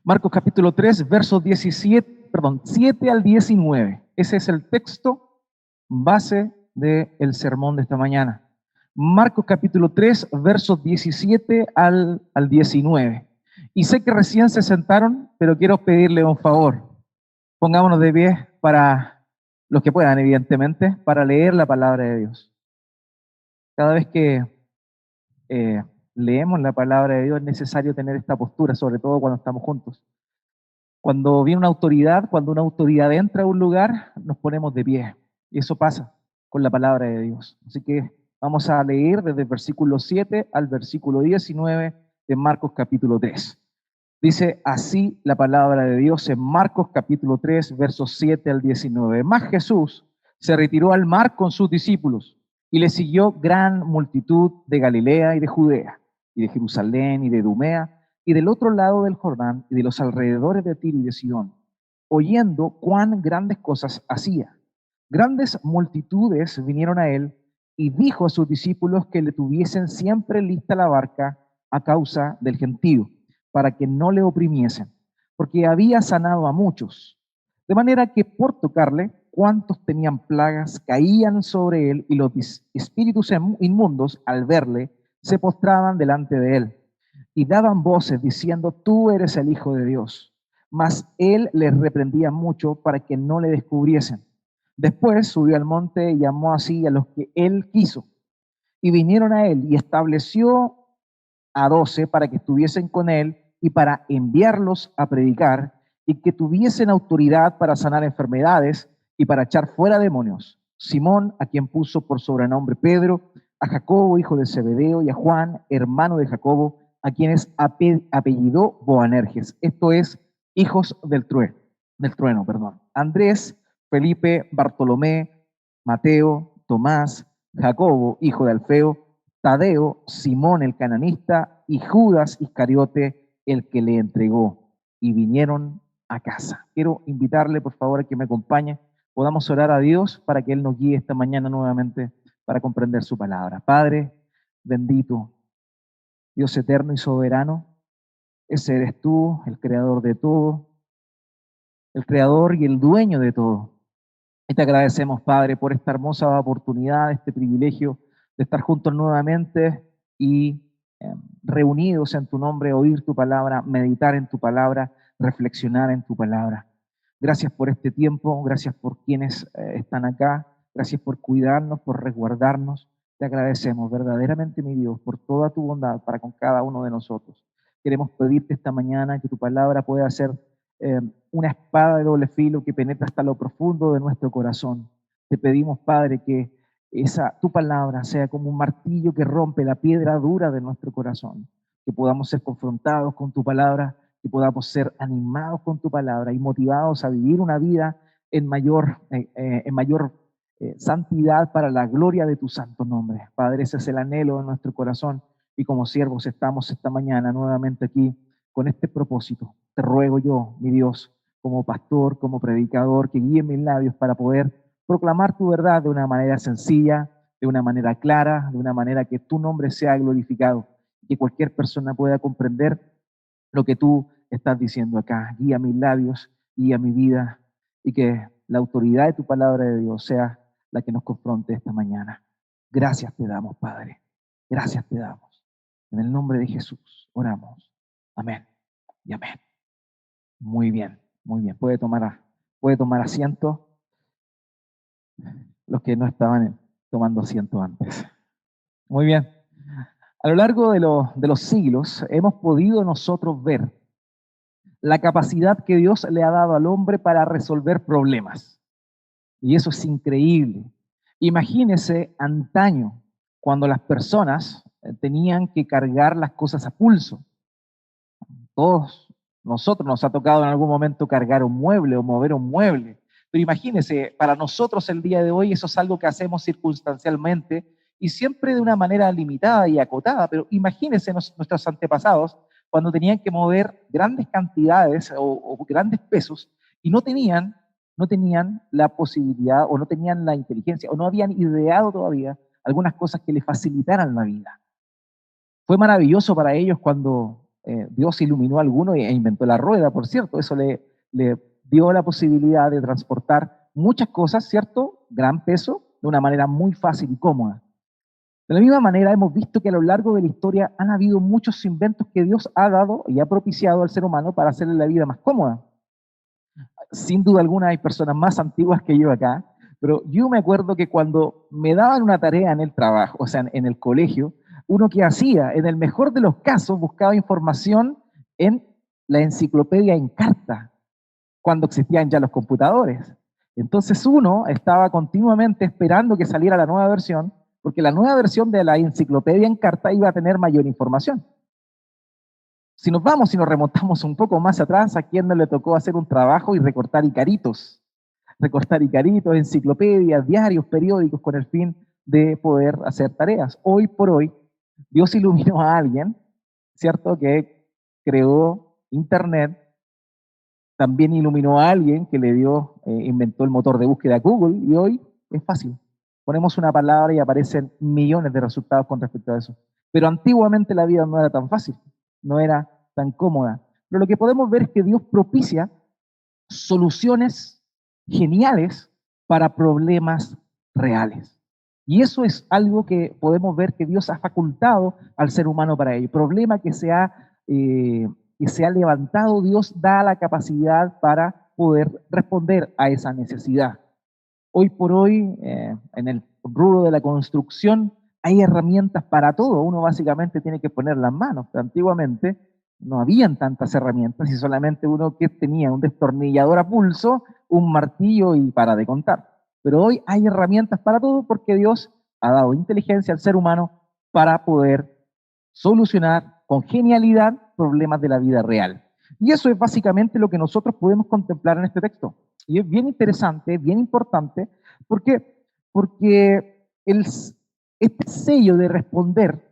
Marcos capítulo 3, versos 7 al 19. Ese es el texto base del sermón de esta mañana. Marcos capítulo 3, versos 17 al 19. Y sé que recién se sentaron, pero quiero pedirle un favor. Pongámonos de pie para los que puedan, evidentemente, para leer la palabra de Dios. Cada vez que leemos la palabra de Dios es necesario tener esta postura, sobre todo cuando estamos juntos. Cuando viene una autoridad, cuando una autoridad entra a un lugar, nos ponemos de pie. Y eso pasa con la palabra de Dios. Así que vamos a leer desde el versículo 7 al versículo 19 de Marcos capítulo 3. Dice así la palabra de Dios en Marcos capítulo 3, versos 7 al 19. Mas Jesús se retiró al mar con sus discípulos y le siguió gran multitud de Galilea y de Judea y de Jerusalén y de Idumea y del otro lado del Jordán y de los alrededores de Tiro y de Sidón, oyendo cuán grandes cosas hacía. Grandes multitudes vinieron a él y dijo a sus discípulos que le tuviesen siempre lista la barca a causa del gentío, para que no le oprimiesen, porque había sanado a muchos. De manera que por tocarle, cuantos tenían plagas caían sobre él, y los espíritus inmundos, al verle, se postraban delante de él y daban voces diciendo: tú eres el Hijo de Dios. Mas él les reprendía mucho para que no le descubriesen. Después subió al monte y llamó así a los que él quiso, y vinieron a él, y estableció a 12 para que estuviesen con él y para enviarlos a predicar, y que tuviesen autoridad para sanar enfermedades y para echar fuera demonios. Simón, a quien puso por sobrenombre Pedro, a Jacobo, hijo de Zebedeo, y a Juan, hermano de Jacobo, a quienes apellidó Boanerges, esto es, hijos del trueno. Andrés, Felipe, Bartolomé, Mateo, Tomás, Jacobo, hijo de Alfeo, Tadeo, Simón el cananista y Judas Iscariote, el que le entregó, y vinieron a casa. Quiero invitarle, por favor, a que me acompañe. Podamos orar a Dios para que Él nos guíe esta mañana nuevamente para comprender su palabra. Padre bendito, Dios eterno y soberano, ese eres tú, el creador de todo, el creador y el dueño de todo. Y te agradecemos, Padre, por esta hermosa oportunidad, este privilegio de estar juntos nuevamente y reunidos en tu nombre, oír tu palabra, meditar en tu palabra, reflexionar en tu palabra. Gracias por este tiempo, gracias por quienes están acá, gracias por cuidarnos, por resguardarnos. Te agradecemos verdaderamente, mi Dios, por toda tu bondad para con cada uno de nosotros. Queremos pedirte esta mañana que tu palabra pueda ser una espada de doble filo que penetra hasta lo profundo de nuestro corazón. Te pedimos, Padre, que tu palabra sea como un martillo que rompe la piedra dura de nuestro corazón, que podamos ser confrontados con tu palabra, que podamos ser animados con tu palabra y motivados a vivir una vida en mayor santidad para la gloria de tu santo nombre. Padre, ese es el anhelo de nuestro corazón, y como siervos estamos esta mañana nuevamente aquí con este propósito. Te ruego yo, mi Dios, como pastor, como predicador, que guíe mis labios para poder proclamar tu verdad de una manera sencilla, de una manera clara, de una manera que tu nombre sea glorificado, que cualquier persona pueda comprender lo que tú estás diciendo acá. Guía mis labios, guía mi vida, y que la autoridad de tu palabra de Dios sea la que nos confronte esta mañana. Gracias te damos, Padre. Gracias te damos. En el nombre de Jesús oramos. Amén y amén. Muy bien, muy bien. Puede tomar asiento los que no estaban tomando asiento antes. Muy bien. A lo largo de los siglos hemos podido nosotros ver la capacidad que Dios le ha dado al hombre para resolver problemas. Y eso es increíble. Imagínese antaño, cuando las personas tenían que cargar las cosas a pulso. Todos nosotros nos ha tocado en algún momento cargar un mueble o mover un mueble. Pero imagínese, para nosotros el día de hoy eso es algo que hacemos circunstancialmente y siempre de una manera limitada y acotada. Pero imagínese nuestros antepasados cuando tenían que mover grandes cantidades o grandes pesos y no tenían la posibilidad o no tenían la inteligencia o no habían ideado todavía algunas cosas que les facilitaran la vida. Fue maravilloso para ellos cuando Dios iluminó a alguno e inventó la rueda, por cierto. Eso le dio la posibilidad de transportar muchas cosas, ¿cierto? Gran peso, de una manera muy fácil y cómoda. De la misma manera, hemos visto que a lo largo de la historia han habido muchos inventos que Dios ha dado y ha propiciado al ser humano para hacerle la vida más cómoda. Sin duda alguna hay personas más antiguas que yo acá, pero yo me acuerdo que cuando me daban una tarea en el trabajo, o sea, en el colegio, uno que hacía, en el mejor de los casos, buscaba información en la enciclopedia en carta, cuando existían ya los computadores. Entonces uno estaba continuamente esperando que saliera la nueva versión, porque la nueva versión de la enciclopedia en carta iba a tener mayor información. Si nos vamos y nos remontamos un poco más atrás, ¿a quién no le tocó hacer un trabajo y recortar icaritos? Recortar icaritos, enciclopedias, diarios, periódicos, con el fin de poder hacer tareas. Hoy por hoy, Dios iluminó a alguien, ¿cierto?, que creó Internet. También iluminó a alguien que inventó el motor de búsqueda Google, y hoy es fácil. Ponemos una palabra y aparecen millones de resultados con respecto a eso. Pero antiguamente la vida no era tan fácil, no era tan cómoda. Pero lo que podemos ver es que Dios propicia soluciones geniales para problemas reales. Y eso es algo que podemos ver que Dios ha facultado al ser humano para ello. Problema que se ha levantado, Dios da la capacidad para poder responder a esa necesidad. Hoy por hoy, en el rubro de la construcción, hay herramientas para todo. Uno básicamente tiene que poner las manos, pero antiguamente no habían tantas herramientas y solamente uno que tenía un destornillador a pulso, un martillo y para de contar. Pero hoy hay herramientas para todo porque Dios ha dado inteligencia al ser humano para poder solucionar con genialidad problemas de la vida real. Y eso es básicamente lo que nosotros podemos contemplar en este texto. Y es bien interesante, bien importante, porque este sello de responder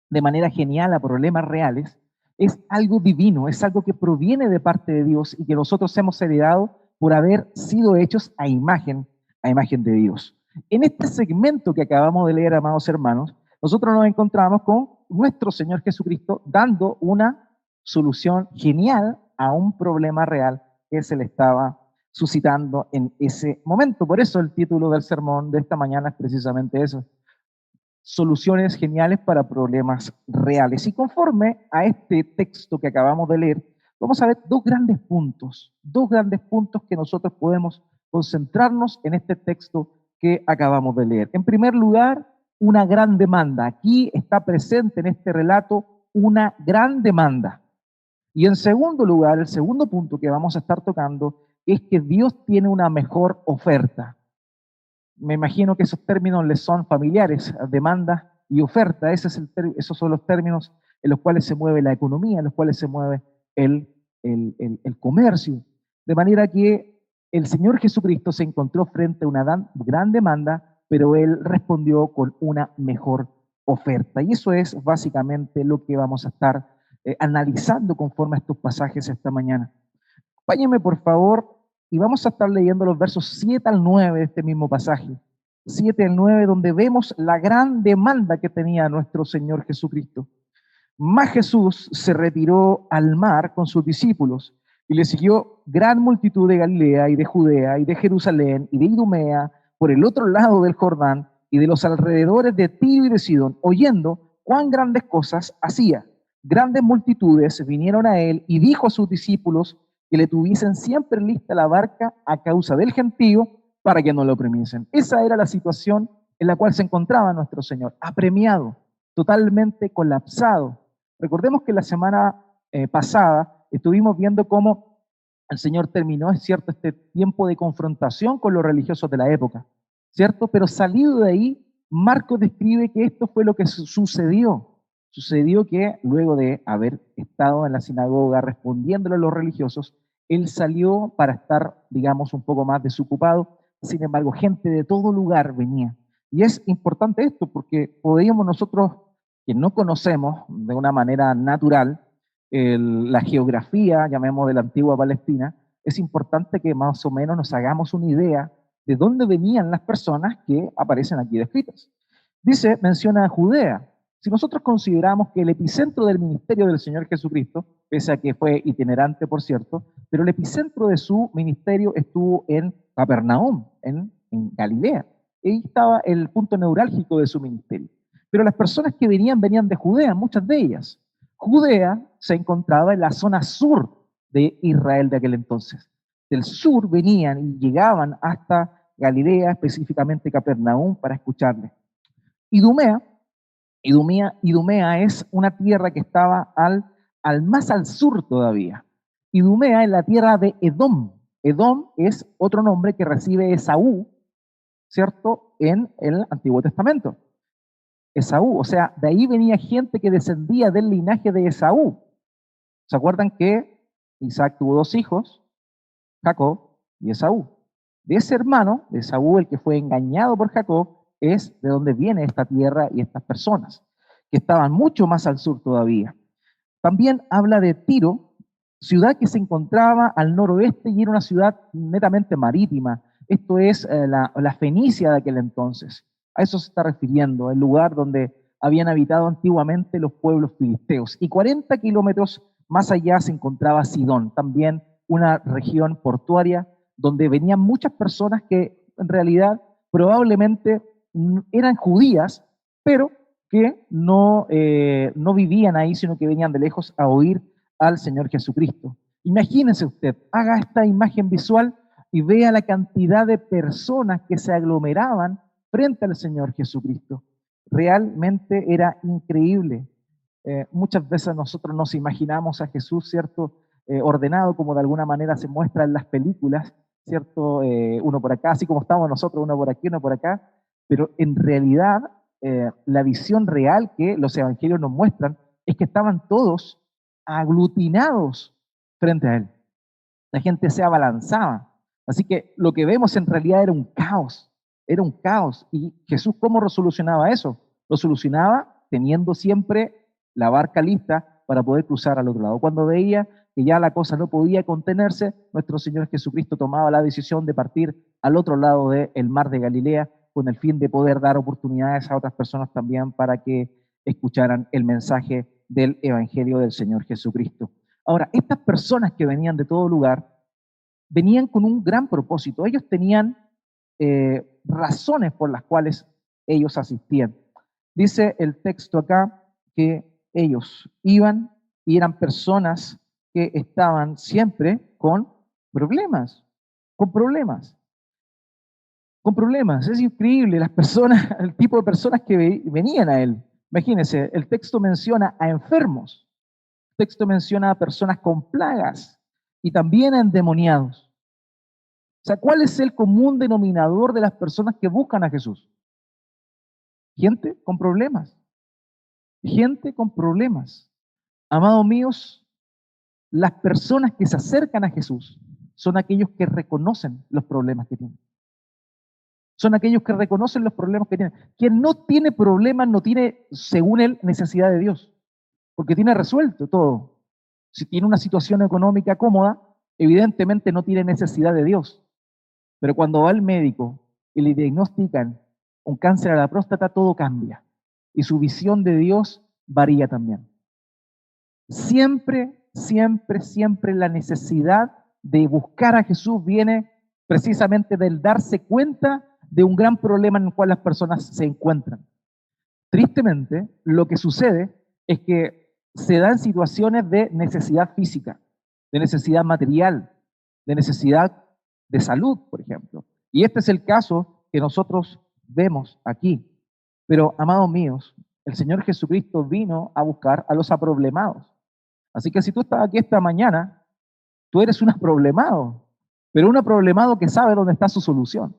de manera genial a problemas reales es algo divino, es algo que proviene de parte de Dios y que nosotros hemos heredado por haber sido hechos a imagen de Dios. En este segmento que acabamos de leer, amados hermanos, nosotros nos encontramos con nuestro Señor Jesucristo dando una solución genial a un problema real que se le estaba suscitando en ese momento. Por eso el título del sermón de esta mañana es precisamente eso: soluciones geniales para problemas reales. Y conforme a este texto que acabamos de leer, vamos a ver dos grandes puntos que nosotros podemos concentrarnos en este texto que acabamos de leer. En primer lugar, una gran demanda. Aquí está presente en este relato una gran demanda. Y en segundo lugar, el segundo punto que vamos a estar tocando es que Dios tiene una mejor oferta. Me imagino que esos términos les son familiares: demanda y oferta. Esos son los términos en los cuales se mueve la economía, en los cuales se mueve el comercio. De manera que el Señor Jesucristo se encontró frente a una gran demanda, pero Él respondió con una mejor oferta. Y eso es básicamente lo que vamos a estar analizando conforme a estos pasajes esta mañana. Acompáñenme, por favor, y vamos a estar leyendo los versos 7 al 9 de este mismo pasaje. 7 al 9, donde vemos la gran demanda que tenía nuestro Señor Jesucristo. Mas Jesús se retiró al mar con sus discípulos y le siguió gran multitud de Galilea y de Judea y de Jerusalén y de Idumea por el otro lado del Jordán y de los alrededores de Tiro y de Sidón, oyendo cuán grandes cosas hacía. Grandes multitudes vinieron a él y dijo a sus discípulos que le tuviesen siempre lista la barca a causa del gentío para que no lo oprimiesen. Esa era la situación en la cual se encontraba nuestro Señor, apremiado, totalmente colapsado. Recordemos que la semana pasada estuvimos viendo cómo el Señor terminó, es cierto, este tiempo de confrontación con los religiosos de la época, ¿cierto? Pero salido de ahí, Marcos describe que esto fue lo que sucedió. Sucedió que luego de haber estado en la sinagoga respondiéndole a los religiosos, él salió para estar, digamos, un poco más desocupado. Sin embargo, gente de todo lugar venía. Y es importante esto porque podríamos nosotros, que no conocemos de una manera natural la geografía, llamemos, de la antigua Palestina, es importante que más o menos nos hagamos una idea de dónde venían las personas que aparecen aquí descritas. Menciona a Judea, Si nosotros consideramos que el epicentro del ministerio del Señor Jesucristo, pese a que fue itinerante, por cierto, pero el epicentro de su ministerio estuvo en Capernaum, en Galilea. Ahí estaba el punto neurálgico de su ministerio. Pero las personas que venían de Judea, muchas de ellas. Judea se encontraba en la zona sur de Israel de aquel entonces. Del sur venían y llegaban hasta Galilea, específicamente Capernaum, para escucharle. Idumea es una tierra que estaba más al sur todavía. Idumea es la tierra de Edom. Edom es otro nombre que recibe Esaú, ¿cierto?, en el Antiguo Testamento. Esaú, o sea, de ahí venía gente que descendía del linaje de Esaú. ¿Se acuerdan que Isaac tuvo 2 hijos, Jacob y Esaú? De ese hermano, de Esaú, el que fue engañado por Jacob, es de donde viene esta tierra y estas personas, que estaban mucho más al sur todavía. También habla de Tiro, ciudad que se encontraba al noroeste y era una ciudad netamente marítima. Esto es la Fenicia de aquel entonces. A eso se está refiriendo, el lugar donde habían habitado antiguamente los pueblos filisteos. Y 40 kilómetros más allá se encontraba Sidón, también una región portuaria donde venían muchas personas que en realidad probablemente eran judías, pero que no vivían ahí, sino que venían de lejos a oír al Señor Jesucristo. Imagínese usted, haga esta imagen visual y vea la cantidad de personas que se aglomeraban frente al Señor Jesucristo. Realmente era increíble. Muchas veces nosotros nos imaginamos a Jesús, ¿cierto?, ordenado como de alguna manera se muestra en las películas, ¿cierto? Uno por acá, así como estamos nosotros, uno por aquí, uno por acá, pero en realidad la visión real que los evangelios nos muestran es que estaban todos aglutinados frente a él. La gente se abalanzaba. Así que lo que vemos en realidad era un caos. Era un caos. ¿Y Jesús cómo solucionaba eso? Lo solucionaba teniendo siempre la barca lista para poder cruzar al otro lado. Cuando veía que ya la cosa no podía contenerse, nuestro Señor Jesucristo tomaba la decisión de partir al otro lado del mar de Galilea con el fin de poder dar oportunidades a otras personas también para que escucharan el mensaje del Evangelio del Señor Jesucristo. Ahora, estas personas que venían de todo lugar, venían con un gran propósito. Ellos tenían razones por las cuales ellos asistían. Dice el texto acá que ellos iban y eran personas que estaban siempre con problemas, con problemas, con problemas. Es increíble las personas, el tipo de personas que venían a él. Imagínense, el texto menciona a enfermos, el texto menciona a personas con plagas y también a endemoniados. O sea, ¿cuál es el común denominador de las personas que buscan a Jesús? Gente con problemas. Gente con problemas. Amados míos, las personas que se acercan a Jesús son aquellos que reconocen los problemas que tienen. Son aquellos que reconocen los problemas que tienen. Quien no tiene problemas no tiene, según él, necesidad de Dios, porque tiene resuelto todo. Si tiene una situación económica cómoda, evidentemente no tiene necesidad de Dios. Pero cuando va al médico y le diagnostican un cáncer a la próstata, todo cambia. Y su visión de Dios varía también. Siempre, siempre, siempre la necesidad de buscar a Jesús viene precisamente del darse cuenta de un gran problema en el cual las personas se encuentran. Tristemente, lo que sucede es que se dan situaciones de necesidad física, de necesidad material, de necesidad de salud, por ejemplo. Y este es el caso que nosotros vemos aquí. Pero, amados míos, el Señor Jesucristo vino a buscar a los aproblemados. Así que si tú estás aquí esta mañana, tú eres un problemado, pero un problemado que sabe dónde está su solución,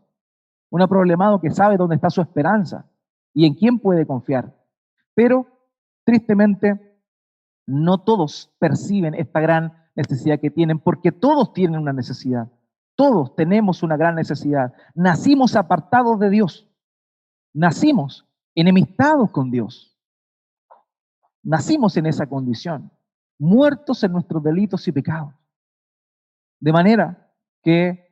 un problemado que sabe dónde está su esperanza y en quién puede confiar. Pero, tristemente, no todos perciben esta gran necesidad que tienen, porque todos tienen una necesidad. Todos tenemos una gran necesidad. Nacimos apartados de Dios. Nacimos enemistados con Dios. Nacimos en esa condición, muertos en nuestros delitos y pecados. De manera que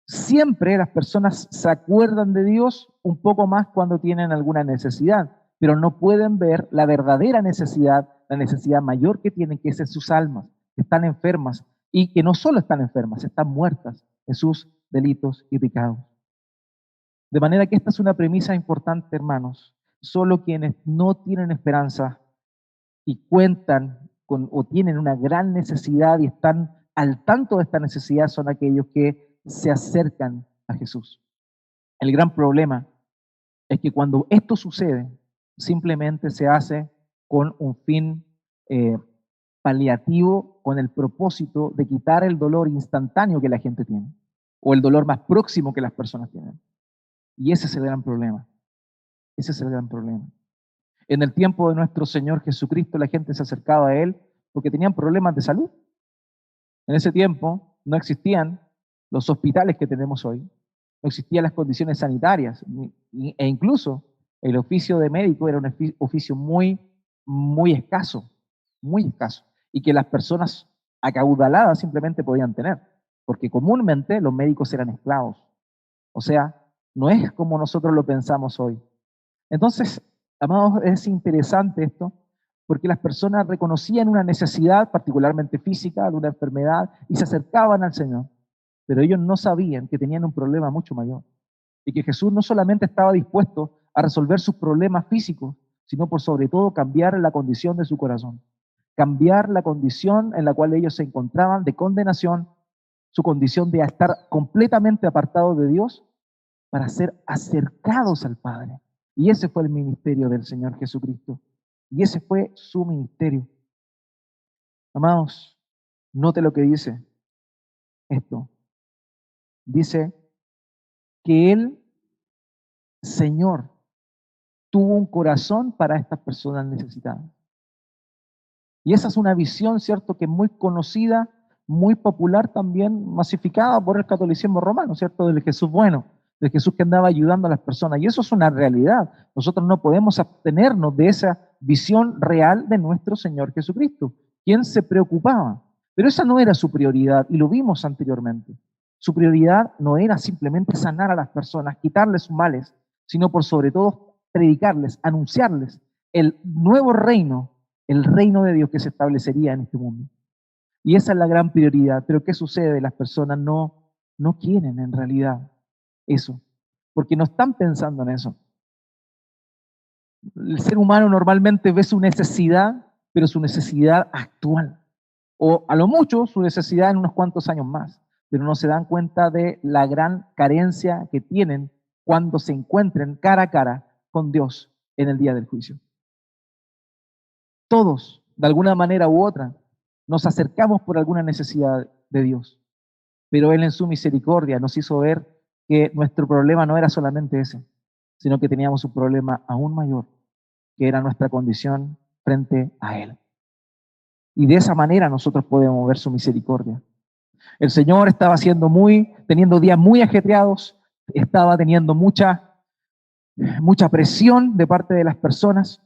siempre las personas se acuerdan de Dios un poco más cuando tienen alguna necesidad. pero no pueden ver la verdadera necesidad, la necesidad mayor que tienen, que es en sus almas, que están enfermas y que no solo están enfermas, están muertas en sus delitos y pecados. De manera que esta es una premisa importante, hermanos. Solo quienes no tienen esperanza y cuentan con o tienen una gran necesidad y están al tanto de esta necesidad son aquellos que se acercan a Jesús. El gran problema es que cuando esto sucede, simplemente se hace con un fin eh, paliativo, con el propósito de quitar el dolor instantáneo que la gente tiene, o el dolor más próximo que las personas tienen. Y ese es el gran problema. Ese es el gran problema. En el tiempo de nuestro Señor Jesucristo, la gente se acercaba a Él porque tenían problemas de salud. En ese tiempo no existían los hospitales que tenemos hoy, no existían las condiciones sanitarias, e incluso el oficio de médico era un oficio muy escaso, y que las personas acaudaladas simplemente podían tener, porque comúnmente los médicos eran esclavos. O sea, no es como nosotros lo pensamos hoy. Entonces, amados, es interesante esto, porque las personas reconocían una necesidad, particularmente física, de una enfermedad, y se acercaban al Señor. Pero ellos no sabían que tenían un problema mucho mayor. Y que Jesús no solamente estaba dispuesto a resolver sus problemas físicos, sino por sobre todo cambiar la condición de su corazón. Cambiar la condición en la cual ellos se encontraban de condenación, su condición de estar completamente apartados de Dios, para ser acercados al Padre. Y ese fue el ministerio del Señor Jesucristo. Y ese fue su ministerio. Amados, note lo que dice esto. Dice que el Señor tuvo un corazón para estas personas necesitadas. Y esa es una visión, ¿cierto?, que es muy conocida, muy popular también, masificada por el catolicismo romano, ¿cierto?, del Jesús bueno, del Jesús que andaba ayudando a las personas. Y eso es una realidad. Nosotros no podemos abstenernos de esa visión real de nuestro Señor Jesucristo, quien se preocupaba. Pero esa no era su prioridad, y lo vimos anteriormente. Su prioridad no era simplemente sanar a las personas, quitarles sus males, sino por sobre todo predicarles, anunciarles el nuevo reino, el reino de Dios que se establecería en este mundo. Y esa es la gran prioridad. Pero ¿qué sucede? Las personas no quieren en realidad eso, porque no están pensando en eso. El ser humano normalmente ve su necesidad, pero su necesidad actual, o a lo mucho su necesidad en unos cuantos años más, pero no se dan cuenta de la gran carencia que tienen cuando se encuentren cara a cara con Dios en el día del juicio. Todos, de alguna manera u otra, nos acercamos por alguna necesidad de Dios, pero Él en su misericordia nos hizo ver que nuestro problema no era solamente ese, sino que teníamos un problema aún mayor, que era nuestra condición frente a Él. Y de esa manera nosotros podemos ver su misericordia. El Señor estaba teniendo días muy ajetreados, estaba teniendo mucha presión de parte de las personas.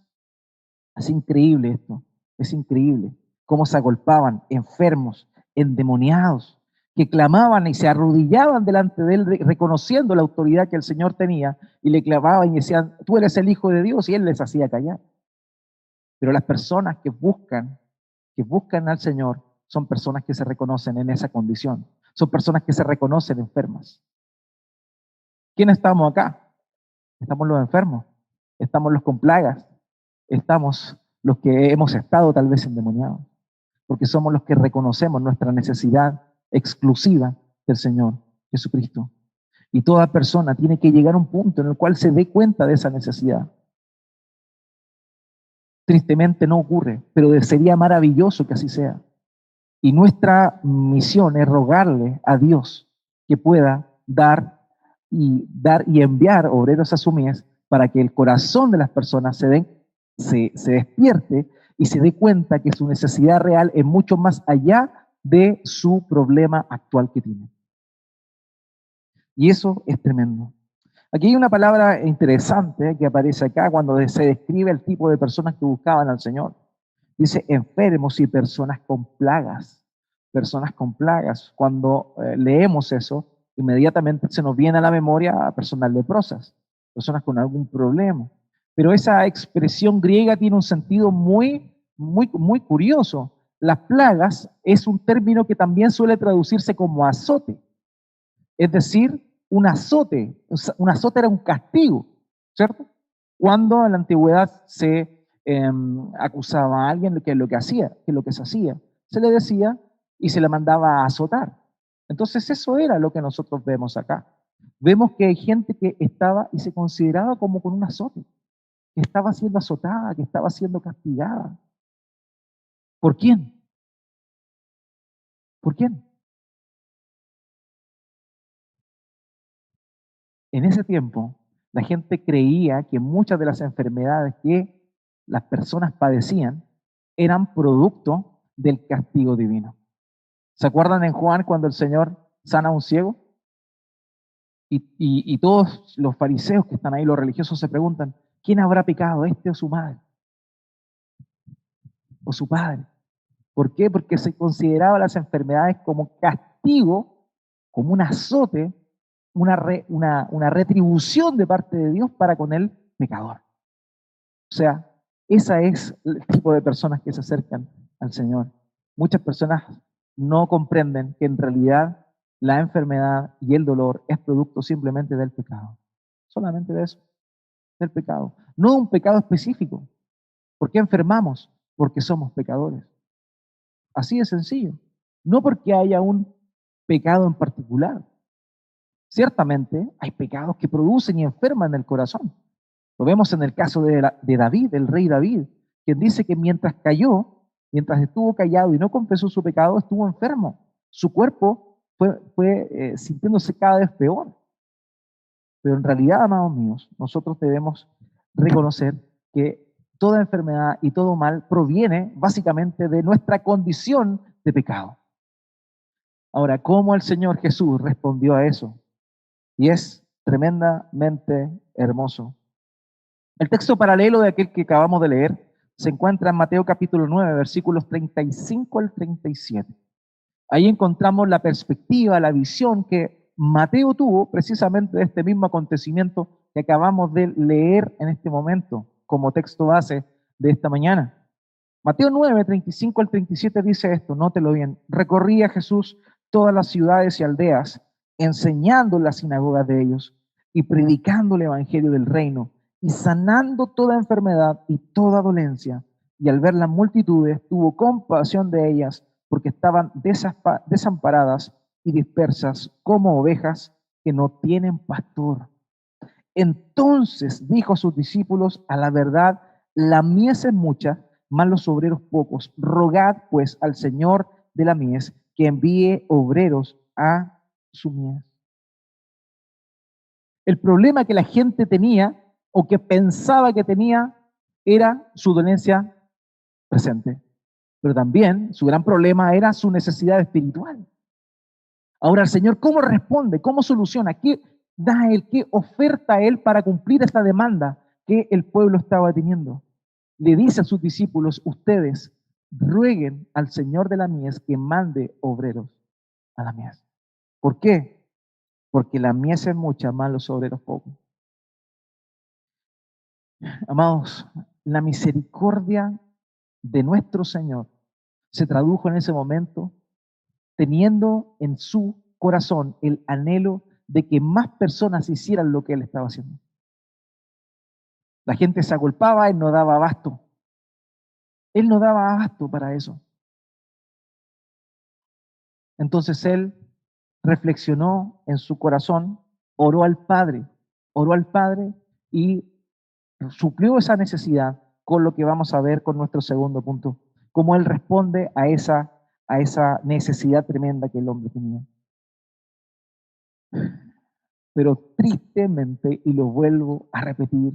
Es increíble esto, es increíble cómo se agolpaban enfermos, endemoniados, que clamaban y se arrodillaban delante de él, reconociendo la autoridad que el Señor tenía, y le clamaban y decían, tú eres el Hijo de Dios, y él les hacía callar. Pero las personas que buscan al Señor, son personas que se reconocen en esa condición, son personas que se reconocen enfermas. ¿Quién estamos acá? Estamos los enfermos, estamos los con plagas, estamos los que hemos estado tal vez endemoniados, porque somos los que reconocemos nuestra necesidad exclusiva del Señor Jesucristo. Y toda persona tiene que llegar a un punto en el cual se dé cuenta de esa necesidad. Tristemente no ocurre, pero sería maravilloso que así sea. Y nuestra misión es rogarle a Dios que pueda dar y enviar obreros a su mies para que el corazón de las personas se despierte y se dé cuenta que su necesidad real es mucho más allá de su problema actual que tiene. Y eso es tremendo. Aquí hay una palabra interesante que aparece acá cuando se describe el tipo de personas que buscaban al Señor. Dice enfermos y personas con plagas. Personas con plagas. Cuando leemos eso, inmediatamente se nos viene a la memoria a personas leprosas, personas con algún problema. Pero esa expresión griega tiene un sentido muy curioso. Las plagas es un término que también suele traducirse como azote. Es decir, un azote. Un azote era un castigo, ¿cierto? Cuando en la antigüedad se acusaba a alguien de que lo que hacía, que lo que se hacía, se le decía y se le mandaba a azotar. Entonces eso era lo que nosotros vemos acá. Vemos que hay gente que estaba y se consideraba como con un azote, que estaba siendo azotada, que estaba siendo castigada. ¿Por quién? ¿Por quién? En ese tiempo, la gente creía que muchas de las enfermedades que las personas padecían eran producto del castigo divino. ¿Se acuerdan en Juan cuando el Señor sana a un ciego? Y todos los fariseos que están ahí, los religiosos, se preguntan, ¿quién habrá pecado, este o su madre? ¿O su padre? ¿Por qué? Porque se consideraba las enfermedades como castigo, como un azote, una retribución de parte de Dios para con el pecador. O sea, esa es el tipo de personas que se acercan al Señor. Muchas personas no comprenden que en realidad la enfermedad y el dolor es producto simplemente del pecado. Solamente de eso, del pecado. No un pecado específico. ¿Por qué enfermamos? Porque somos pecadores. Así de sencillo. No porque haya un pecado en particular. Ciertamente hay pecados que producen y enferman el corazón. Lo vemos en el caso de David, el rey David, quien dice que mientras cayó, mientras estuvo callado y no confesó su pecado, estuvo enfermo. Su cuerpo fue sintiéndose cada vez peor. Pero en realidad, amados míos, nosotros debemos reconocer que toda enfermedad y todo mal proviene básicamente de nuestra condición de pecado. Ahora, ¿cómo el Señor Jesús respondió a eso? Y es tremendamente hermoso. El texto paralelo de aquel que acabamos de leer se encuentra en Mateo capítulo 9, versículos 35 al 37. Ahí encontramos la perspectiva, la visión que Mateo tuvo precisamente de este mismo acontecimiento que acabamos de leer en este momento como texto base de esta mañana. Mateo 9, 35 al 37 dice esto, nótelo bien. Recorría Jesús todas las ciudades y aldeas, enseñando en las sinagogas de ellos y predicando el evangelio del reino y sanando toda enfermedad y toda dolencia. Y al ver las multitudes, tuvo compasión de ellas porque estaban desamparadas y dispersas como ovejas que no tienen pastor. Entonces dijo a sus discípulos, a la verdad, la mies es mucha, mas los obreros pocos. Rogad pues al Señor de la mies que envíe obreros a su mies. El problema que la gente tenía o que pensaba que tenía era su dolencia presente, pero también su gran problema era su necesidad espiritual. Ahora el Señor, ¿cómo responde? ¿Cómo soluciona? ¿Qué da Él? ¿Qué oferta Él para cumplir esta demanda que el pueblo estaba teniendo? Le dice a sus discípulos, ustedes rueguen al Señor de la mies que mande obreros a la mies. ¿Por qué? Porque la mies es mucha, más los obreros pocos. Amados, la misericordia de nuestro Señor se tradujo en ese momento teniendo en su corazón el anhelo de que más personas hicieran lo que Él estaba haciendo. La gente se agolpaba, Él no daba abasto. Él no daba abasto para eso. Entonces Él reflexionó en su corazón, oró al Padre y suplió esa necesidad con lo que vamos a ver con nuestro segundo punto, cómo Él responde a esa necesidad tremenda que el hombre tenía. Pero tristemente, y lo vuelvo a repetir,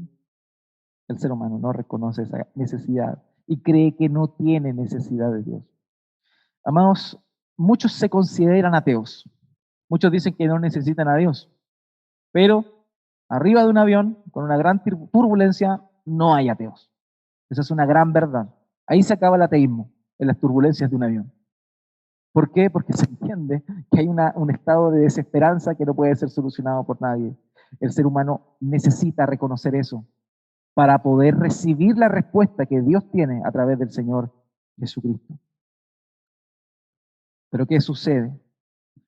el ser humano no reconoce esa necesidad y cree que no tiene necesidad de Dios. Amados, muchos se consideran ateos. Muchos dicen que no necesitan a Dios. Pero arriba de un avión, con una gran turbulencia, no hay ateos. Esa es una gran verdad. Ahí se acaba el ateísmo, en las turbulencias de un avión. ¿Por qué? Porque se entiende que hay un estado de desesperanza que no puede ser solucionado por nadie. El ser humano necesita reconocer eso. para poder recibir la respuesta que Dios tiene a través del Señor Jesucristo. Pero ¿qué sucede?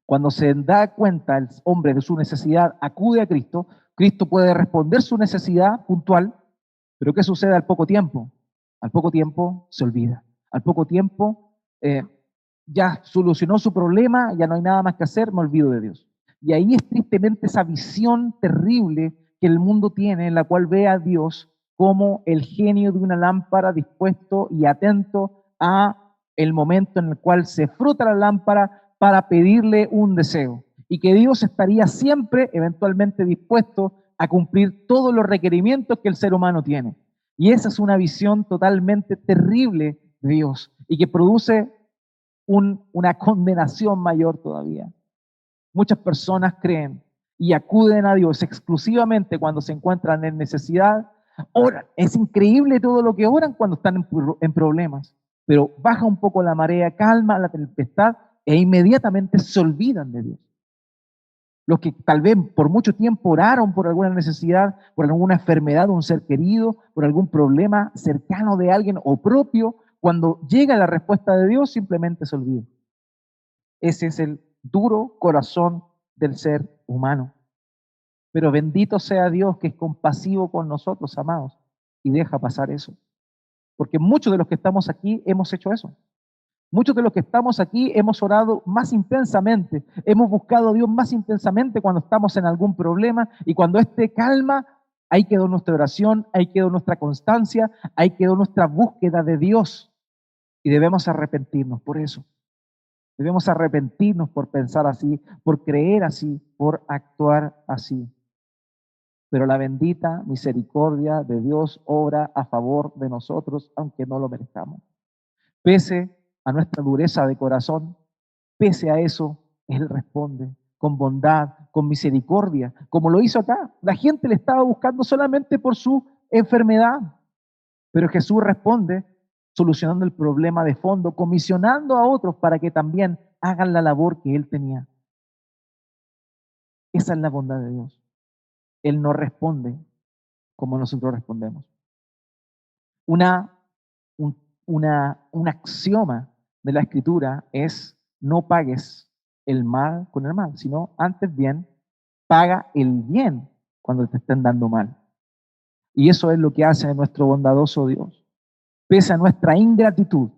Cuando se da cuenta el hombre de su necesidad, acude a Cristo, Cristo puede responder su necesidad puntual, pero ¿qué sucede al poco tiempo? Al poco tiempo se olvida. Al poco tiempo ya solucionó su problema, ya no hay nada más que hacer, me olvido de Dios. Y ahí es tristemente esa visión terrible que el mundo tiene, en la cual ve a Dios como el genio de una lámpara dispuesto y atento a el momento en el cual se frota la lámpara para pedirle un deseo. Y que Dios estaría siempre, eventualmente, dispuesto a cumplir todos los requerimientos que el ser humano tiene. Y esa es una visión totalmente terrible de Dios y que produce una condenación mayor todavía. Muchas personas creen y acuden a Dios exclusivamente cuando se encuentran en necesidad. Oran, es increíble todo lo que oran cuando están en problemas, pero baja un poco la marea, calma la tempestad e inmediatamente se olvidan de Dios. Los que tal vez por mucho tiempo oraron por alguna necesidad, por alguna enfermedad de un ser querido, por algún problema cercano de alguien o propio, cuando llega la respuesta de Dios simplemente se olvida. Ese es el duro corazón del ser humano. Pero bendito sea Dios que es compasivo con nosotros, amados, y deja pasar eso. Porque muchos de los que estamos aquí hemos hecho eso. Muchos de los que estamos aquí hemos orado más intensamente, hemos buscado a Dios más intensamente cuando estamos en algún problema y cuando este calma, ahí quedó nuestra oración, ahí quedó nuestra constancia, ahí quedó nuestra búsqueda de Dios y debemos arrepentirnos por eso. Debemos arrepentirnos por pensar así, por creer así, por actuar así. Pero la bendita misericordia de Dios obra a favor de nosotros, aunque no lo merezcamos. Pese a nuestra dureza de corazón, pese a eso, Él responde con bondad, con misericordia, como lo hizo acá. La gente le estaba buscando solamente por su enfermedad, pero Jesús responde solucionando el problema de fondo, comisionando a otros para que también hagan la labor que Él tenía. Esa es la bondad de Dios. Él no responde como nosotros respondemos. Un axioma de la Escritura es: no pagues el mal con el mal, sino antes bien, paga el bien cuando te estén dando mal. Y eso es lo que hace nuestro bondadoso Dios. Pese a nuestra ingratitud,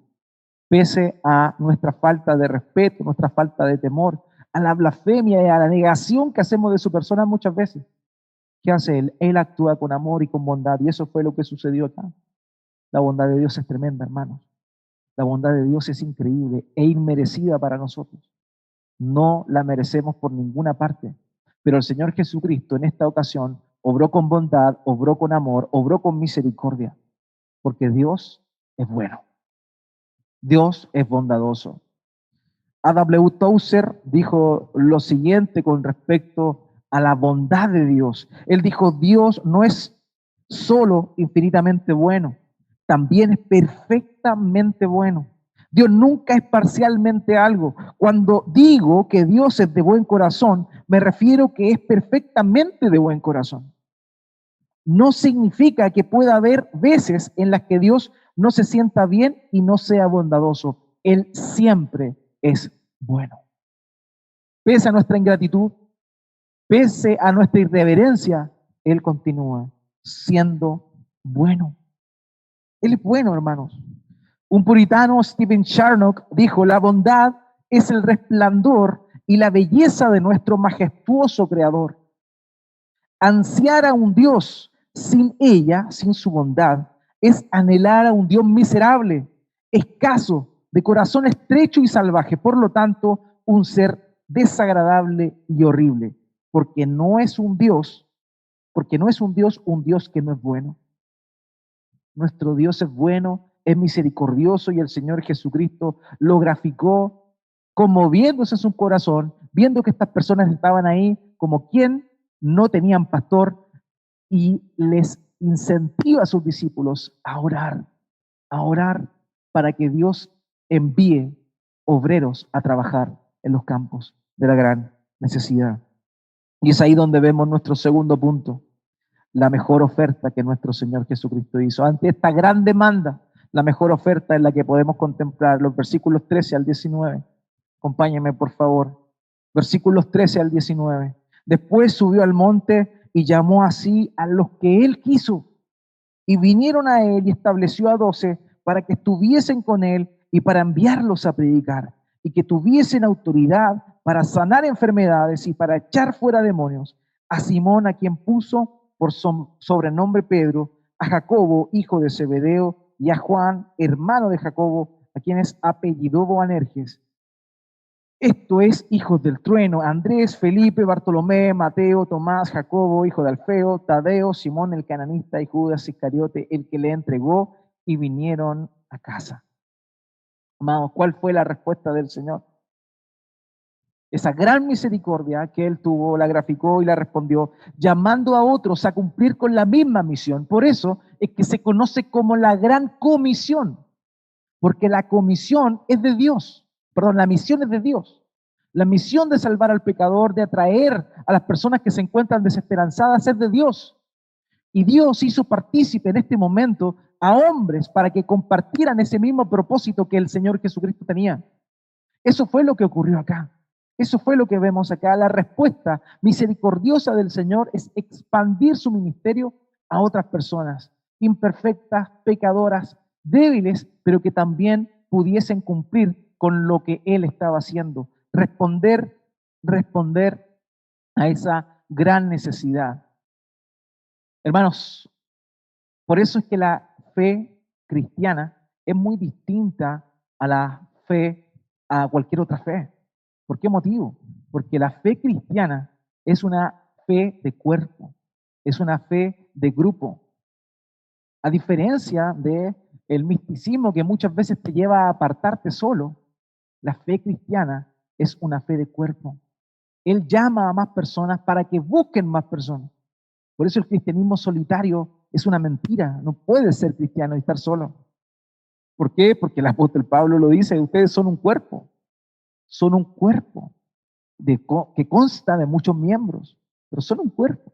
pese a nuestra falta de respeto, nuestra falta de temor, a la blasfemia y a la negación que hacemos de su persona muchas veces, ¿qué hace Él? Él actúa con amor y con bondad, y eso fue lo que sucedió acá. La bondad de Dios es tremenda, hermanos. La bondad de Dios es increíble e inmerecida para nosotros. No la merecemos por ninguna parte. Pero el Señor Jesucristo en esta ocasión obró con bondad, obró con amor, obró con misericordia, porque Dios es bueno. Dios es bondadoso. A.W. Tozer dijo lo siguiente con respecto a la bondad de Dios. Él dijo: Dios no es solo infinitamente bueno, también es perfectamente bueno. Dios nunca es parcialmente algo. Cuando digo que Dios es de buen corazón, me refiero que es perfectamente de buen corazón. No significa que pueda haber veces en las que Dios no se sienta bien y no sea bondadoso. Él siempre es bueno. Pese a nuestra ingratitud, pese a nuestra irreverencia, Él continúa siendo bueno. Él es bueno, hermanos. Un puritano, Stephen Charnock, dijo: la bondad es el resplandor y la belleza de nuestro majestuoso Creador. Ansiar a un Dios sin ella, sin su bondad, es anhelar a un Dios miserable, escaso, de corazón estrecho y salvaje, por lo tanto, un ser desagradable y horrible, porque no es un Dios que no es bueno. Nuestro Dios es bueno, es misericordioso, y el Señor Jesucristo lo graficó conmoviéndose en su corazón, viendo que estas personas estaban ahí como quien no tenían pastor, y les incentiva a sus discípulos a orar para que Dios envíe obreros a trabajar en los campos de la gran necesidad. Y es ahí donde vemos nuestro segundo punto. la mejor oferta que nuestro Señor Jesucristo hizo. Ante esta gran demanda, la mejor oferta es la que podemos contemplar, los versículos 13 al 19. Acompáñenme, por favor. Versículos 13 al 19. Después subió al monte y llamó así a los que él quiso. Y vinieron a él y estableció a 12 para que estuviesen con él y para enviarlos a predicar, y que tuviesen autoridad para sanar enfermedades y para echar fuera demonios. A Simón, a quien puso por sobrenombre Pedro, a Jacobo, hijo de Zebedeo, y a Juan, hermano de Jacobo, a quienes apellidó Boanerges. Esto es hijos del trueno: Andrés, Felipe, Bartolomé, Mateo, Tomás, Jacobo, hijo de Alfeo, Tadeo, Simón el cananista y Judas Iscariote, el que le entregó, y vinieron a casa. Amados, ¿cuál fue la respuesta del Señor? Esa gran misericordia que Él tuvo, la graficó y la respondió, llamando a otros a cumplir con la misma misión. Por eso es que se conoce como la gran comisión, porque la comisión es de Dios, perdón, la misión es de Dios. La misión de salvar al pecador, de atraer a las personas que se encuentran desesperanzadas, es de Dios. Y Dios hizo partícipe en este momento a hombres para que compartieran ese mismo propósito que el Señor Jesucristo tenía. Eso fue lo que ocurrió acá. Eso fue lo que vemos acá. La respuesta misericordiosa del Señor es expandir su ministerio a otras personas, imperfectas, pecadoras, débiles, pero que también pudiesen cumplir con lo que Él estaba haciendo. Responder a esa gran necesidad. Hermanos, por eso es que la fe cristiana es muy distinta a la fe, a cualquier otra fe. ¿Por qué motivo? Porque la fe cristiana es una fe de cuerpo, es una fe de grupo. A diferencia de el misticismo que muchas veces te lleva a apartarte solo, la fe cristiana es una fe de cuerpo. Él llama a más personas para que busquen más personas. Por eso el cristianismo solitario es una mentira. No puedes ser cristiano y estar solo. ¿Por qué? Porque el apóstol Pablo lo dice, ustedes son un cuerpo. Son un cuerpo que consta de muchos miembros, pero son un cuerpo.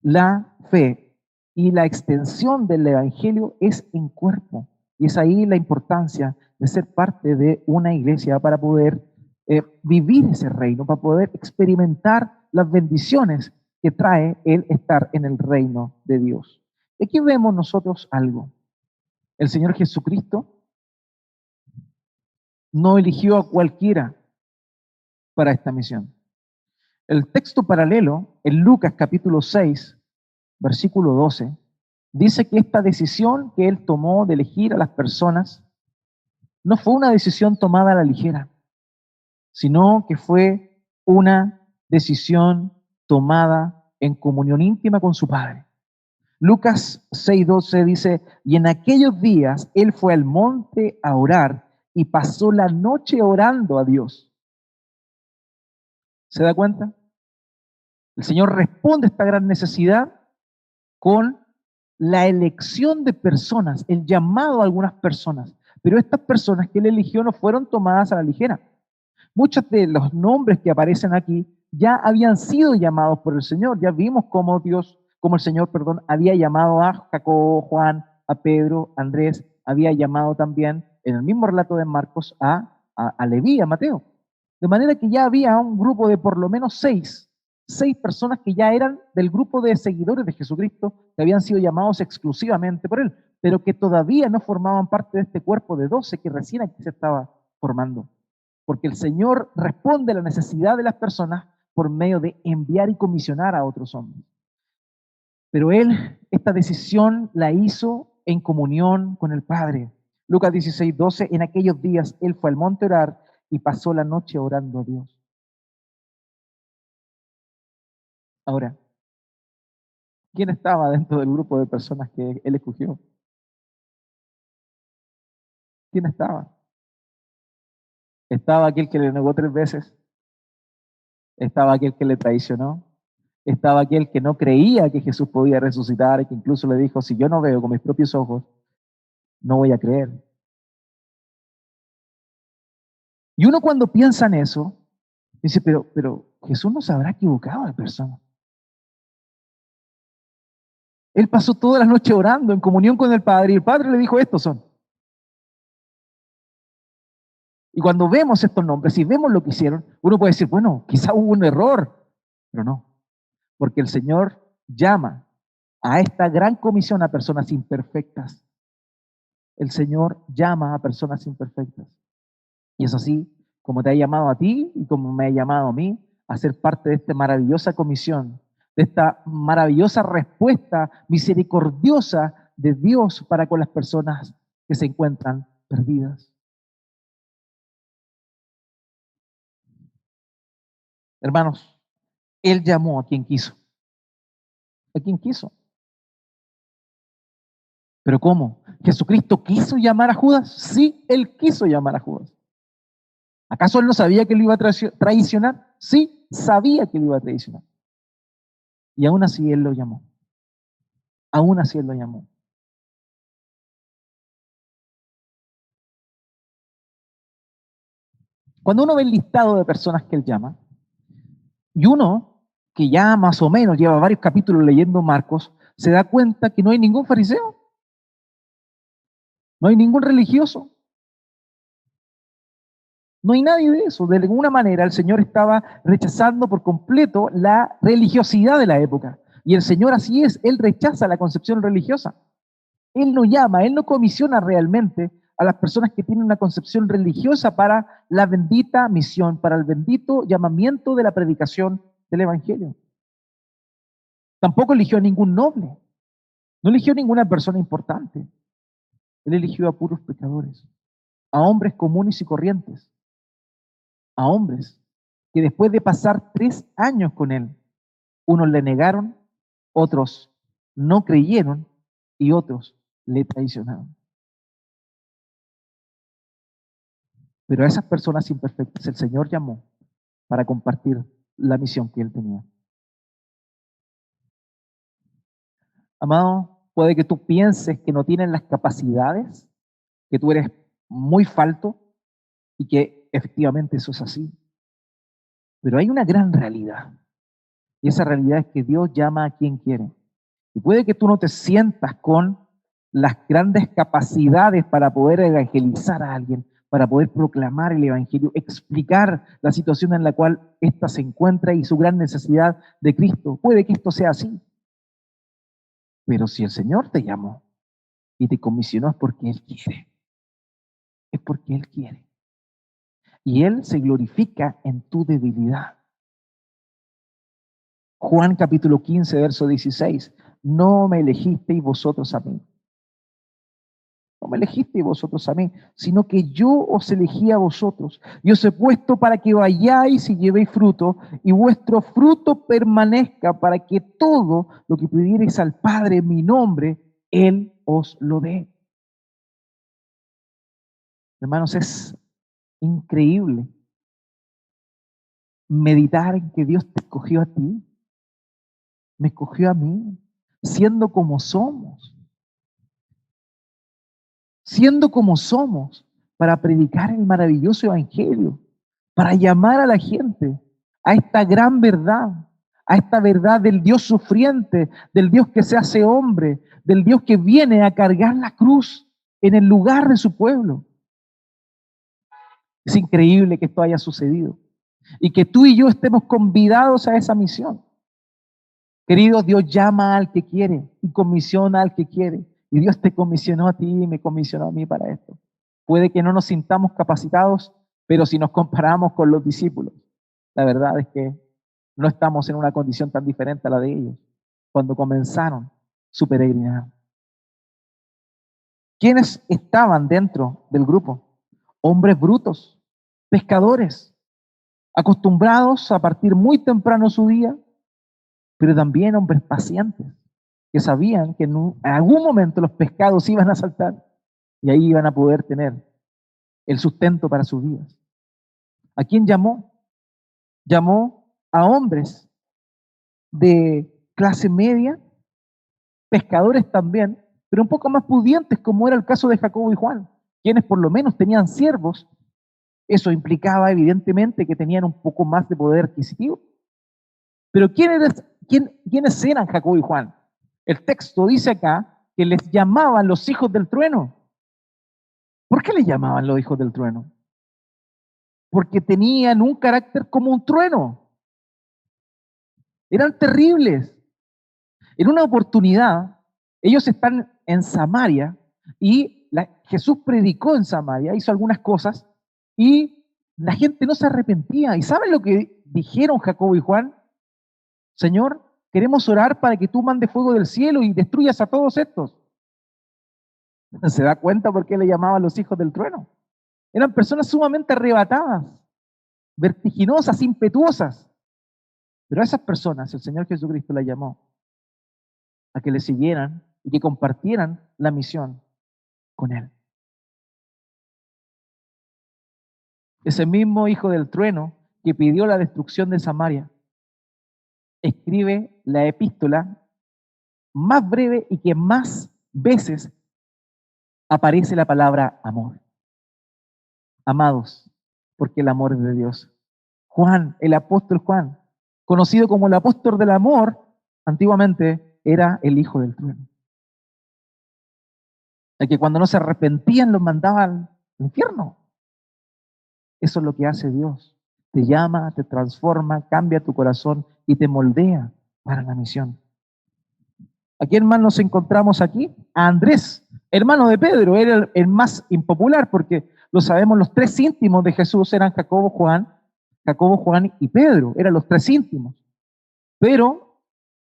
La fe y la extensión del evangelio es en cuerpo. Y es ahí la importancia de ser parte de una iglesia para poder vivir ese reino, para poder experimentar las bendiciones que trae el estar en el reino de Dios. Y aquí vemos nosotros algo. El Señor Jesucristo no eligió a cualquiera para esta misión. El texto paralelo, en Lucas capítulo 6, versículo 12, dice que esta decisión que Él tomó de elegir a las personas no fue una decisión tomada a la ligera, sino que fue una decisión tomada en comunión íntima con su Padre. Lucas 6:12 dice, y en aquellos días Él fue al monte a orar y pasó la noche orando a Dios. ¿Se da cuenta? El Señor responde a esta gran necesidad con la elección de personas, el llamado a algunas personas. Pero estas personas que Él eligió no fueron tomadas a la ligera. Muchos de los nombres que aparecen aquí ya habían sido llamados por el Señor. Ya vimos cómo el Señor, había llamado a Jacobo, Juan, a Pedro, a Andrés, había llamado también en el mismo relato de Marcos a Leví, a Mateo. De manera que ya había un grupo de por lo menos seis personas que ya eran del grupo de seguidores de Jesucristo, que habían sido llamados exclusivamente por Él, pero que todavía no formaban parte de este cuerpo de 12 que recién aquí se estaba formando. Porque el Señor responde a la necesidad de las personas por medio de enviar y comisionar a otros hombres. Pero Él, esta decisión la hizo en comunión con el Padre. Lucas 16:12, en aquellos días Él fue al monte a orar y pasó la noche orando a Dios. Ahora, ¿quién estaba dentro del grupo de personas que Él escogió? ¿Quién estaba? Estaba aquel que le negó 3 veces, estaba aquel que le traicionó, estaba aquel que no creía que Jesús podía resucitar y que incluso le dijo, si yo no veo con mis propios ojos, no voy a creer. Y uno cuando piensa en eso, dice, pero Jesús no se habrá equivocado de persona. Él pasó toda la noche orando en comunión con el Padre y el Padre le dijo, estos son. Y cuando vemos estos nombres y vemos lo que hicieron, uno puede decir, bueno, quizá hubo un error, pero no, porque el Señor llama a esta gran comisión a personas imperfectas. El Señor llama a personas imperfectas. Y es así como te ha llamado a ti y como me ha llamado a mí a ser parte de esta maravillosa comisión, de esta maravillosa respuesta misericordiosa de Dios para con las personas que se encuentran perdidas. Hermanos, Él llamó a quien quiso. A quien quiso. ¿Pero cómo? ¿Jesucristo quiso llamar a Judas? Sí, Él quiso llamar a Judas. ¿Acaso Él no sabía que Él iba a traicionar? Sí, sabía que Él iba a traicionar. Y aún así Él lo llamó. Aún así Él lo llamó. Cuando uno ve el listado de personas que Él llama, y uno que ya más o menos lleva varios capítulos leyendo Marcos, se da cuenta que no hay ningún fariseo, no hay ningún religioso, no hay nadie de eso. De alguna manera el Señor estaba rechazando por completo la religiosidad de la época. Y el Señor así es, Él rechaza la concepción religiosa. Él no llama, Él no comisiona realmente a las personas que tienen una concepción religiosa para la bendita misión, para el bendito llamamiento de la predicación del Evangelio. Tampoco eligió a ningún noble, no eligió a ninguna persona importante. Él eligió a puros pecadores, a hombres comunes y corrientes, a hombres que después de pasar 3 años con Él, unos le negaron, otros no creyeron y otros le traicionaron. Pero a esas personas imperfectas el Señor llamó para compartir la misión que Él tenía. Amado, puede que tú pienses que no tienen las capacidades, que tú eres muy falto y que efectivamente eso es así. Pero hay una gran realidad y esa realidad es que Dios llama a quien quiere. Y puede que tú no te sientas con las grandes capacidades para poder evangelizar a alguien, para poder proclamar el Evangelio, explicar la situación en la cual ésta se encuentra y su gran necesidad de Cristo. Puede que esto sea así. Pero si el Señor te llamó y te comisionó es porque Él quiere. Es porque Él quiere. Y Él se glorifica en tu debilidad. Juan capítulo 15, verso 16. No me elegisteis vosotros a mí. No me elegisteis vosotros a mí, sino que yo os elegí a vosotros. Y os he puesto para que vayáis y llevéis fruto, y vuestro fruto permanezca, para que todo lo que pidierais al Padre en mi nombre, Él os lo dé. Hermanos, es increíble meditar en que Dios te escogió a ti, me escogió a mí, siendo como somos. Siendo como somos, para predicar el maravilloso evangelio, para llamar a la gente a esta gran verdad, a esta verdad del Dios sufriente, del Dios que se hace hombre, del Dios que viene a cargar la cruz en el lugar de su pueblo. Es increíble que esto haya sucedido y que tú y yo estemos convidados a esa misión. Querido, Dios llama al que quiere y comisiona al que quiere. Y Dios te comisionó a ti y me comisionó a mí para esto. Puede que no nos sintamos capacitados, pero si nos comparamos con los discípulos, la verdad es que no estamos en una condición tan diferente a la de ellos cuando comenzaron su peregrinar. ¿Quiénes estaban dentro del grupo? Hombres brutos, pescadores, acostumbrados a partir muy temprano su día, pero también hombres pacientes, que sabían que en algún momento los pescados iban a saltar y ahí iban a poder tener el sustento para sus vidas. ¿A quién llamó? Llamó a hombres de clase media, pescadores también, pero un poco más pudientes, como era el caso de Jacobo y Juan, quienes por lo menos tenían siervos. Eso implicaba evidentemente que tenían un poco más de poder adquisitivo. Pero ¿quiénes eran Jacobo y Juan? El texto dice acá que les llamaban los hijos del trueno. ¿Por qué les llamaban los hijos del trueno? Porque tenían un carácter como un trueno. Eran terribles. En una oportunidad, ellos están en Samaria y Jesús predicó en Samaria, hizo algunas cosas y la gente no se arrepentía. ¿Y saben lo que dijeron Jacobo y Juan? Señor, queremos orar para que tú mandes fuego del cielo y destruyas a todos estos. ¿Se da cuenta por qué le llamaban los hijos del trueno? Eran personas sumamente arrebatadas, vertiginosas, impetuosas. Pero a esas personas el Señor Jesucristo las llamó a que le siguieran y que compartieran la misión con Él. Ese mismo hijo del trueno que pidió la destrucción de Samaria escribe la epístola más breve y que más veces aparece la palabra amor. Amados, porque el amor es de Dios. Juan, el apóstol Juan, conocido como el apóstol del amor, antiguamente era el hijo del trueno. El que cuando no se arrepentían los mandaba al infierno. Eso es lo que hace Dios. Te llama, te transforma, cambia tu corazón y te moldea para la misión. ¿A quién más nos encontramos aquí? A Andrés, hermano de Pedro. Era el más impopular porque lo sabemos, los tres íntimos de Jesús eran Jacobo, Juan y Pedro. Eran los tres íntimos. Pero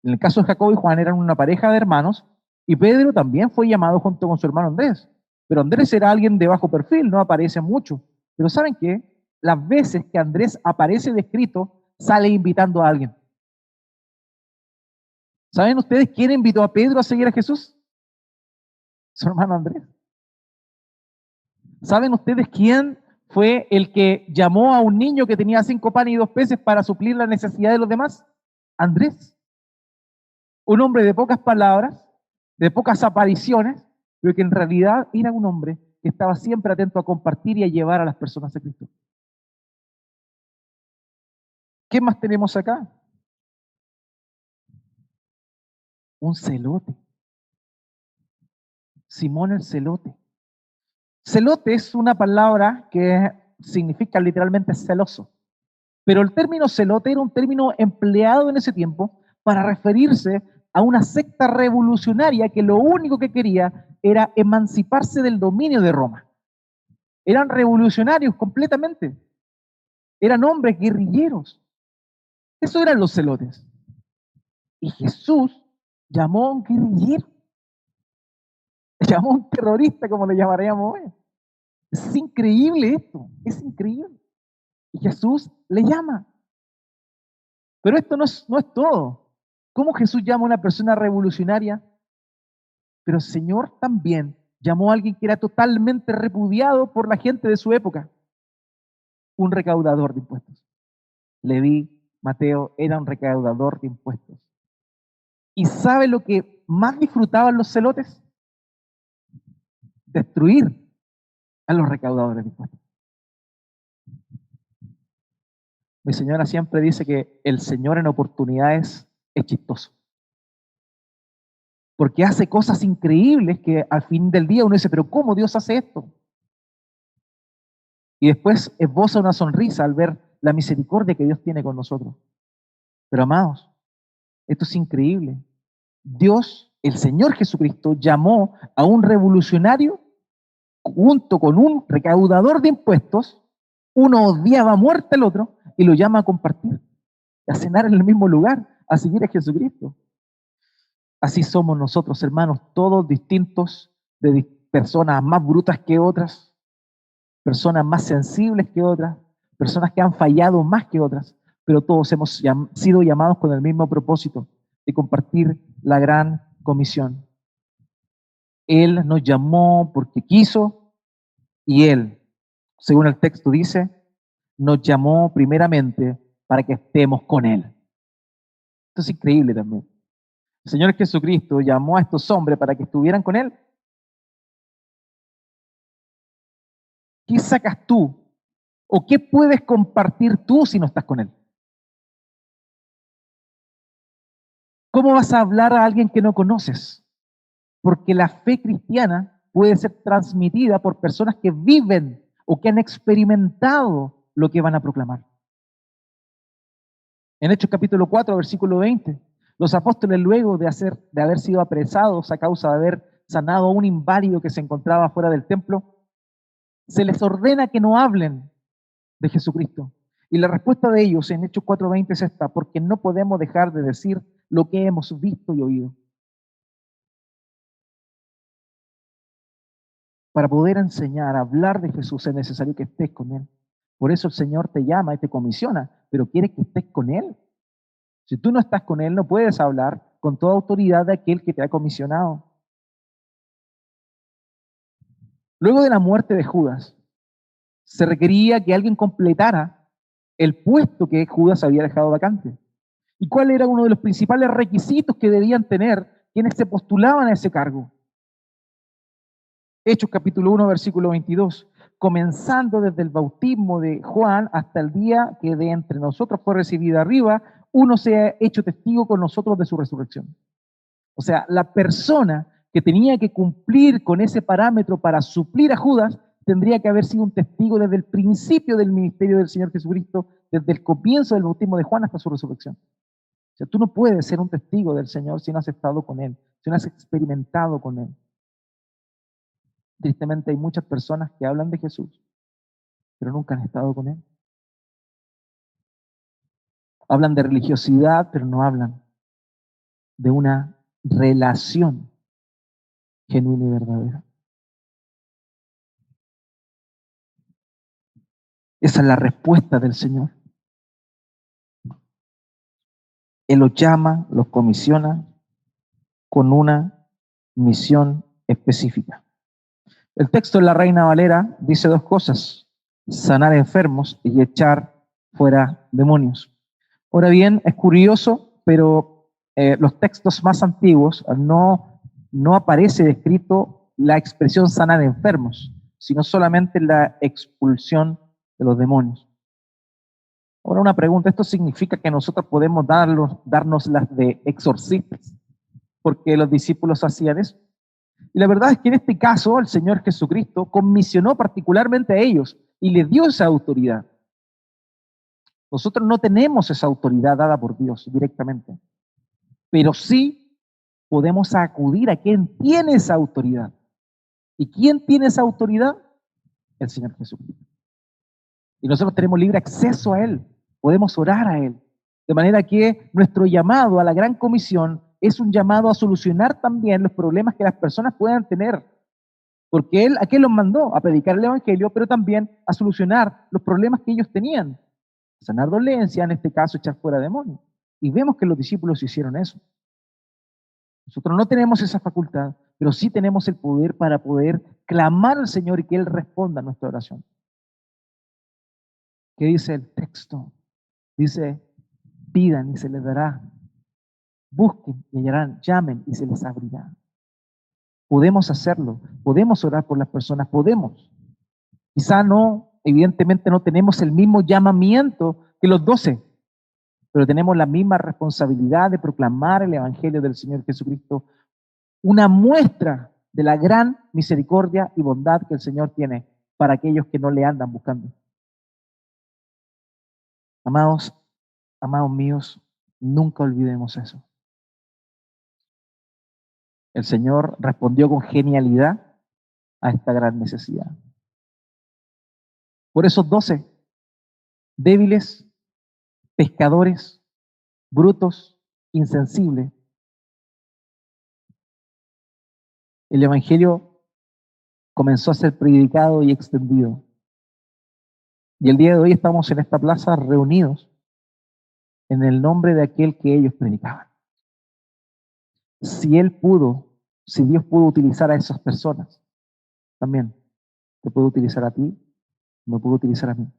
en el caso de Jacobo y Juan eran una pareja de hermanos y Pedro también fue llamado junto con su hermano Andrés. Pero Andrés era alguien de bajo perfil, no aparece mucho. Pero ¿saben qué? Las veces que Andrés aparece descrito, sale invitando a alguien. ¿Saben ustedes quién invitó a Pedro a seguir a Jesús? Su hermano Andrés. ¿Saben ustedes quién fue el que llamó a un niño que tenía 5 panes y 2 peces para suplir la necesidad de los demás? Andrés. Un hombre de pocas palabras, de pocas apariciones, pero que en realidad era un hombre que estaba siempre atento a compartir y a llevar a las personas a Cristo. ¿Qué más tenemos acá? Un celote. Simón el celote. Celote es una palabra que significa literalmente celoso, pero el término celote era un término empleado en ese tiempo para referirse a una secta revolucionaria que lo único que quería era emanciparse del dominio de Roma. Eran revolucionarios completamente, eran hombres guerrilleros. Eso eran los celotes. Y Jesús llamó a un guerrillero, llamó a un terrorista, como le llamaríamos hoy. Es increíble esto, es increíble. Y Jesús le llama. Pero esto no es todo. ¿Cómo Jesús llama a una persona revolucionaria? Pero el Señor también llamó a alguien que era totalmente repudiado por la gente de su época, un recaudador de impuestos. Leví, Mateo, era un recaudador de impuestos. ¿Y sabe lo que más disfrutaban los celotes? Destruir a los recaudadores de impuestos. Mi señora siempre dice que el Señor en oportunidades es chistoso. Porque hace cosas increíbles que al fin del día uno dice, pero ¿cómo Dios hace esto? Y después esboza una sonrisa al ver la misericordia que Dios tiene con nosotros. Pero amados, esto es increíble. Dios, el Señor Jesucristo, llamó a un revolucionario junto con un recaudador de impuestos. Uno odiaba a muerte al otro y lo llama a compartir, a cenar en el mismo lugar, a seguir a Jesucristo. Así somos nosotros, hermanos, todos distintos, de personas más brutas que otras, personas más sensibles que otras, personas que han fallado más que otras, pero todos hemos sido llamados con el mismo propósito de compartir la gran comisión. Él nos llamó porque quiso y Él, según el texto dice, nos llamó primeramente para que estemos con Él. Esto es increíble también. El Señor Jesucristo llamó a estos hombres para que estuvieran con Él. ¿Qué sacas tú? ¿O qué puedes compartir tú si no estás con Él? ¿Cómo vas a hablar a alguien que no conoces? Porque la fe cristiana puede ser transmitida por personas que viven o que han experimentado lo que van a proclamar. En Hechos capítulo 4, versículo 20, los apóstoles luego de haber sido apresados a causa de haber sanado a un inválido que se encontraba fuera del templo, se les ordena que no hablen de Jesucristo. Y la respuesta de ellos en Hechos 4:20 es esta: porque no podemos dejar de decir lo que hemos visto y oído. Para poder enseñar, hablar de Jesús, es necesario que estés con Él. Por eso el Señor te llama y te comisiona, pero quiere que estés con Él. Si tú no estás con Él, no puedes hablar con toda autoridad de aquel que te ha comisionado. Luego de la muerte de Judas, se requería que alguien completara el puesto que Judas había dejado vacante. ¿Y cuál era uno de los principales requisitos que debían tener quienes se postulaban a ese cargo? Hechos capítulo 1, versículo 22. Comenzando desde el bautismo de Juan hasta el día que de entre nosotros fue recibida arriba, uno se ha hecho testigo con nosotros de su resurrección. O sea, la persona que tenía que cumplir con ese parámetro para suplir a Judas tendría que haber sido un testigo desde el principio del ministerio del Señor Jesucristo, desde el comienzo del bautismo de Juan hasta su resurrección. O sea, tú no puedes ser un testigo del Señor si no has estado con Él, si no has experimentado con Él. Tristemente hay muchas personas que hablan de Jesús, pero nunca han estado con Él. Hablan de religiosidad, pero no hablan de una relación genuina y verdadera. Esa es la respuesta del Señor. Él los llama, los comisiona con una misión específica. El texto de la Reina Valera dice dos cosas: sanar enfermos y echar fuera demonios. Ahora bien, es curioso, pero los textos más antiguos no aparece descrito la expresión sanar enfermos, sino solamente la expulsión de los demonios. Ahora una pregunta: ¿esto significa que nosotros podemos darnos las de exorcistas porque los discípulos hacían eso? Y la verdad es que en este caso el Señor Jesucristo comisionó particularmente a ellos y les dio esa autoridad. Nosotros no tenemos esa autoridad dada por Dios directamente, pero sí podemos acudir a quien tiene esa autoridad. ¿Y quién tiene esa autoridad? El Señor Jesucristo. Y nosotros tenemos libre acceso a Él, podemos orar a Él. De manera que nuestro llamado a la gran comisión es un llamado a solucionar también los problemas que las personas puedan tener. Porque Él, ¿a qué los mandó? A predicar el Evangelio, pero también a solucionar los problemas que ellos tenían. Sanar dolencia, en este caso echar fuera demonios. Y vemos que los discípulos hicieron eso. Nosotros no tenemos esa facultad, pero sí tenemos el poder para poder clamar al Señor y que Él responda a nuestra oración. ¿Qué dice el texto? Dice: pidan y se les dará, busquen y hallarán, llamen y se les abrirá. Podemos hacerlo, podemos orar por las personas, podemos. Quizá no, evidentemente no tenemos el mismo llamamiento que los 12, pero tenemos la misma responsabilidad de proclamar el Evangelio del Señor Jesucristo, una muestra de la gran misericordia y bondad que el Señor tiene para aquellos que no le andan buscando. Amados, amados míos, nunca olvidemos eso. El Señor respondió con genialidad a esta gran necesidad. Por esos 12, débiles, pescadores, brutos, insensibles, el Evangelio comenzó a ser predicado y extendido. Y el día de hoy estamos en esta plaza reunidos en el nombre de aquel que ellos predicaban. Si Dios pudo utilizar a esas personas, también te puede utilizar a ti, me puede utilizar a mí,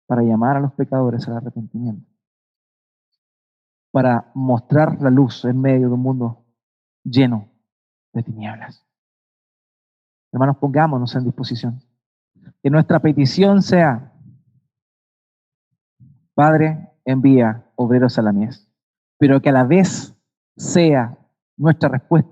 para llamar a los pecadores al arrepentimiento, para mostrar la luz en medio de un mundo lleno de tinieblas. Hermanos, pongámonos en disposición. Que nuestra petición sea: Padre, envía obreros a la mies. pero que a la vez sea nuestra respuesta